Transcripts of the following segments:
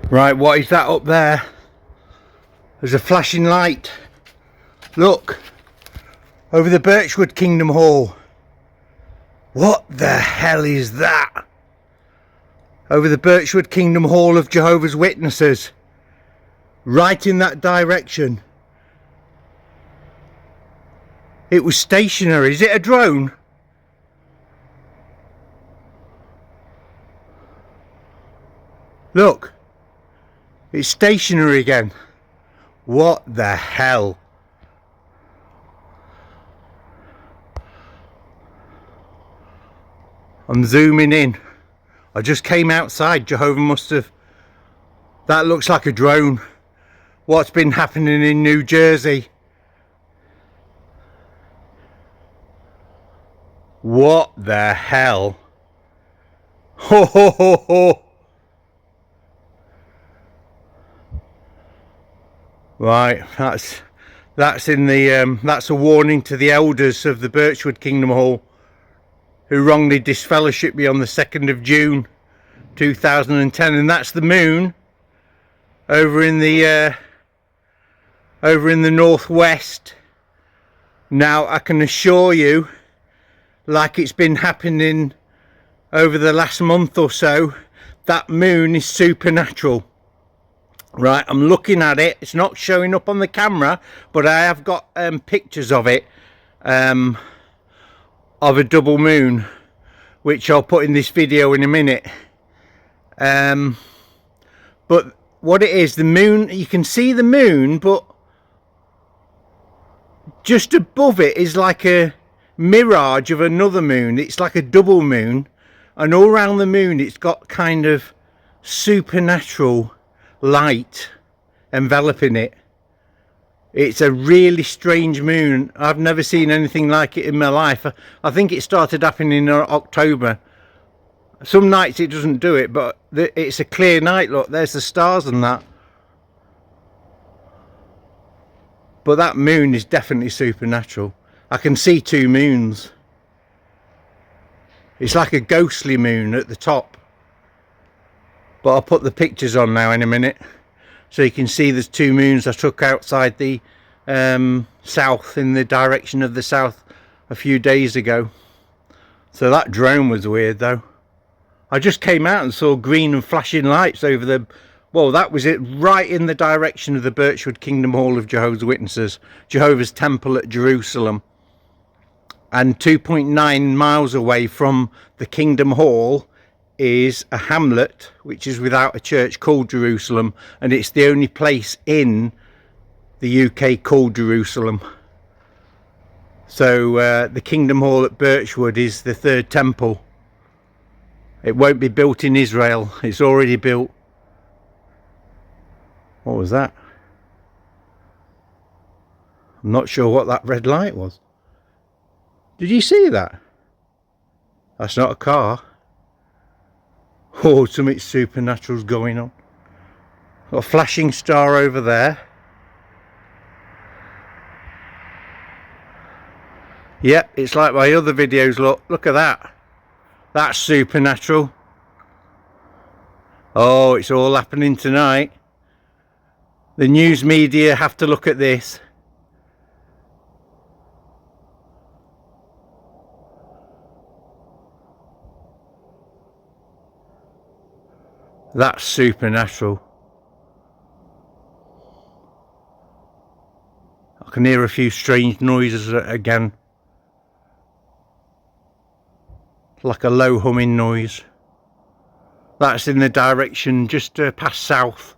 Right, what is that up there? There's a flashing light. Look, over the Birchwood Kingdom Hall. What the hell is that? Over the Birchwood Kingdom Hall of Jehovah's Witnesses. Right in that direction. It was stationary. Is it a drone? Look, it's stationary again. What the hell? I'm zooming in. I just came outside. Jehovah must have... That looks like a drone. What's been happening in New Jersey? What the hell? Ho ho ho ho! Right, that's in the that's a warning to the elders of the Birchwood Kingdom Hall who wrongly disfellowshipped me on the 2nd of June 2010, and that's the moon over in the northwest. Now I can assure you, like it's been happening over the last month or so, that moon is supernatural. Right, I'm looking at it. It's not showing up on the camera, but I have got pictures of it, of a double moon, which I'll put in this video in a minute. But what it is, the moon, you can see the moon, but just above it is like a mirage of another moon. It's like a double moon, and all around the moon it's got kind of supernatural light enveloping it. It's a really strange moon. I've never seen anything like it in my life. I think it started happening in October. Some nights it doesn't do it, but it's a clear night. Look, there's the stars and that. But that moon is definitely supernatural. I can see two moons. It's like a ghostly moon at the top. But I'll put the pictures on now in a minute, so you can see there's two moons I took outside the south, in the direction of the south, a few days ago. So that drone was weird though. I just came out and saw green and flashing lights over the... Well, that was it, right in the direction of the Birchwood Kingdom Hall of Jehovah's Witnesses, Jehovah's Temple at Jerusalem. And 2.9 miles away from the Kingdom Hall is a hamlet which is without a church called Jerusalem, and it's the only place in the UK called Jerusalem. So the Kingdom Hall at Birchwood is the third temple. It won't be built in Israel, it's already built. What was that? I'm not sure what that red light was. Did you see that? That's not a car. Oh, something supernatural's going on. Got a flashing star over there. Yep, it's like my other videos. Look at that. That's supernatural. Oh, it's all happening tonight. The news media have to look at this. That's supernatural. I can hear a few strange noises again. Like a low humming noise. That's in the direction just past south.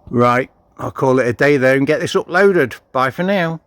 Right, I'll call it a day there and get this uploaded. Bye for now.